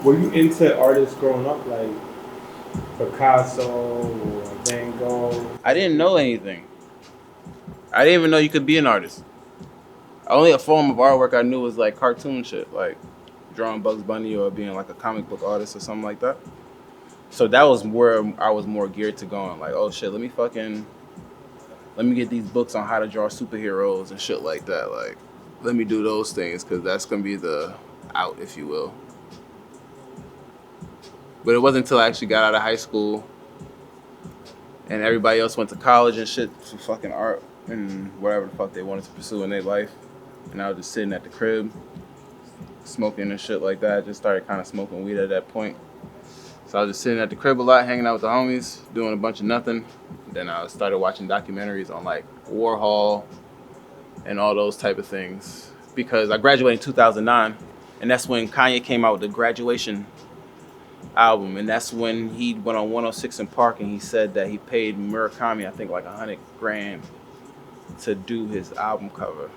Were you into artists growing up, like Picasso or Van Gogh? I didn't know anything. I didn't even know you could be an artist. Only a form of artwork I knew was like cartoon shit, like drawing Bugs Bunny or being like a comic book artist or something like that. So that was where I was more geared to going. Like, oh shit, let me get these books on how to draw superheroes and shit like that. Like, let me do those things because that's gonna be the out, if you will. But it wasn't until I actually got out of high school and everybody else went to college and shit for fucking art and whatever the fuck they wanted to pursue in their life. And I was just sitting at the crib, smoking and shit like that. I just started kind of smoking weed at that point. So I was just sitting at the crib a lot, hanging out with the homies, doing a bunch of nothing. Then I started watching documentaries on like Warhol and all those type of things. Because I graduated in 2009, and that's when Kanye came out with the Graduation album. And that's when he went on 106 in Park and he said that he paid Murakami, I think like 100 grand to do his album cover.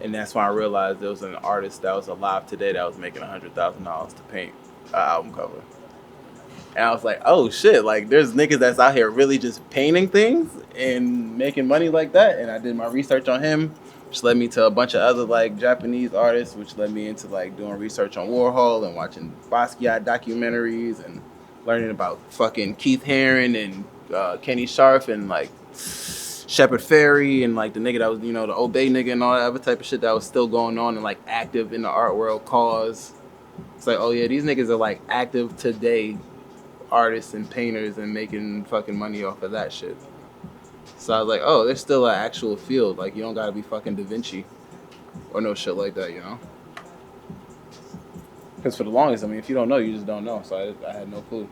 And that's when I realized there was an artist that was alive today that was making $100,000 to paint an album cover. And I was like, oh shit, like there's niggas that's out here really just painting things and making money like that. And I did my research on him, which led me to a bunch of other like Japanese artists, which led me into like doing research on Warhol and watching Basquiat documentaries and learning about fucking Keith Haring and Kenny Sharp and like Shepard Fairey and like the nigga that was, you know, the Obey nigga and all that other type of shit that was still going on and like active in the art world cause. It's like, oh yeah, these niggas are like active today artists and painters and making fucking money off of that shit. So I was like, oh, there's still an actual field. Like, you don't gotta be fucking Da Vinci or no shit like that, you know? Because for the longest, I mean, if you don't know, you just don't know. So I had no clue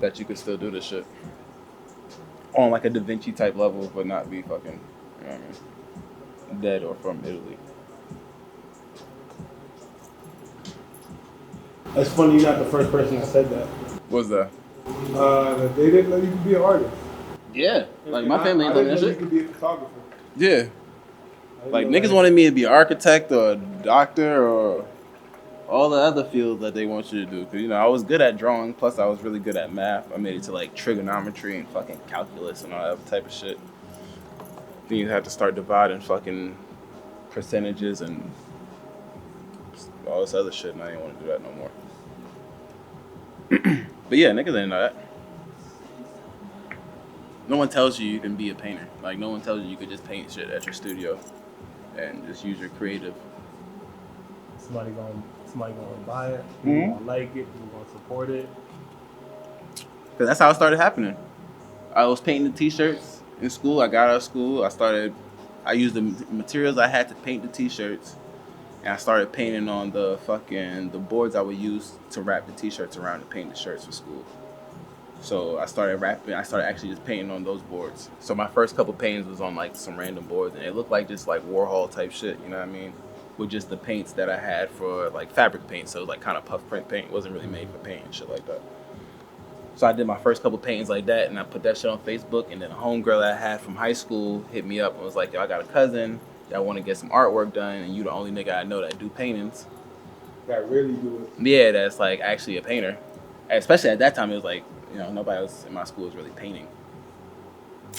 that you could still do this shit on like a Da Vinci type level, but not be fucking, you know what I mean, dead or from Italy. It's funny you're not the first person that said that. What's that? That they didn't know you could be an artist. Yeah, like my family ain't I doing didn't that know you shit. could be a photographer. Yeah, I didn't like know niggas that. wanted me to be an architect or a doctor or all the other fields that they want you to do. Cause you know I was good at drawing, plus I was really good at math. I made it to like trigonometry and fucking calculus and all that other type of shit. Then you have to start dividing fucking percentages and all this other shit, and I didn't want to do that no more. But yeah, niggas didn't know that. No one tells you you can be a painter. Like no one tells you you could just paint shit at your studio and just use your creative. Somebody gonna buy it. People gonna like it. People gonna support it. Cause that's how it started happening. I was painting the t-shirts in school. I got out of school. I used the materials I had to paint the t-shirts, and I started painting on the boards I would use to wrap the t-shirts around to paint the shirts for school. So I started actually just painting on those boards. So my first couple paintings was on like some random boards, and it looked like just like Warhol type shit. You know what I mean? With just the paints that I had for like fabric paint, so it was like kind of puff print paint. It wasn't really made for paint and shit like that. So I did my first couple paintings like that, and I put that shit on Facebook. And then a homegirl that I had from high school hit me up and was like, "Yo, I got a cousin that want to get some artwork done, and you the only nigga I know that do paintings." That really do it. Yeah, that's like actually a painter. And especially at that time, it was like, you know, nobody else in my school was really painting.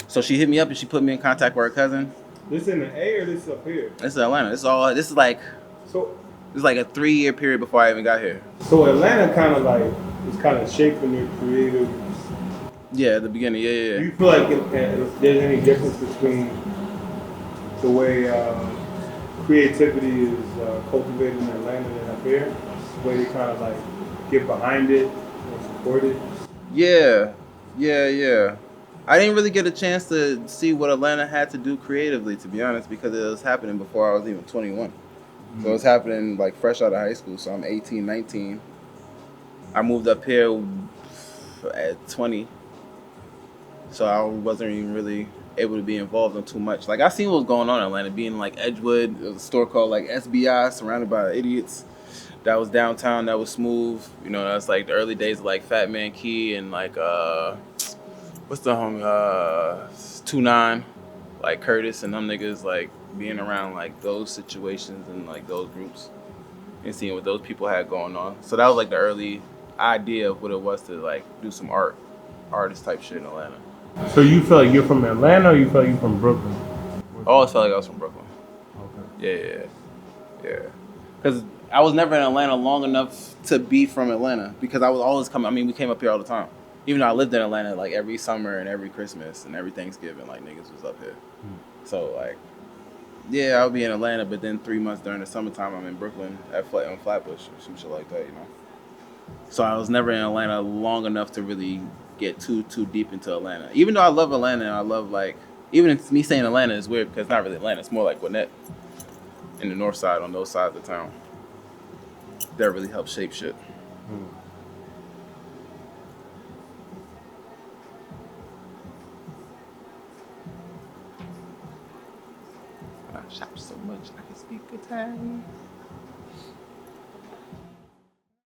So she hit me up and she put me in contact with her cousin. This in the A or this up here? This is Atlanta. This So is like a 3-year period before I even got here. so Atlanta kind of like is kind of shaping your creative. Yeah, at the beginning, Do yeah. you feel like if there's any difference between the way creativity is cultivated in Atlanta than up here? The way they kind of like get behind it or support it? Yeah. I didn't really get a chance to see what Atlanta had to do creatively, to be honest, because it was happening before I was even 21. So it was happening like fresh out of high school. So I'm 18, 19. I moved up here at 20. So I wasn't even really able to be involved in too much. Like I seen what was going on in Atlanta, being in, like Edgewood. There was a store called like SBI, surrounded by idiots. That was downtown. That was smooth. You know, that's like the early days of like Fat Man Key and like what's the homie 2-9, like Curtis and them niggas like being around like those situations and like those groups. and seeing what those people had going on. So that was like the early idea of what it was to like do some artist type shit in Atlanta. So you feel like you're from Atlanta, or you feel like you're from Brooklyn? I always felt like I was from Brooklyn. Okay. Yeah. Because I was never in Atlanta long enough to be from Atlanta because I was always coming. I mean, we came up here all the time. Even though I lived in Atlanta like every summer and every Christmas and every Thanksgiving, like niggas was up here. So like, yeah, I'll be in Atlanta, but then 3 months during the summertime, I'm in Brooklyn on Flatbush or some shit like that, you know. So I was never in Atlanta long enough to really get too deep into Atlanta. Even though I love Atlanta and I love like, even if me saying Atlanta is weird because it's not really Atlanta, it's more like Gwinnett in the north side on those sides of town. That really helped shape shit. I shop so much I can speak Italian.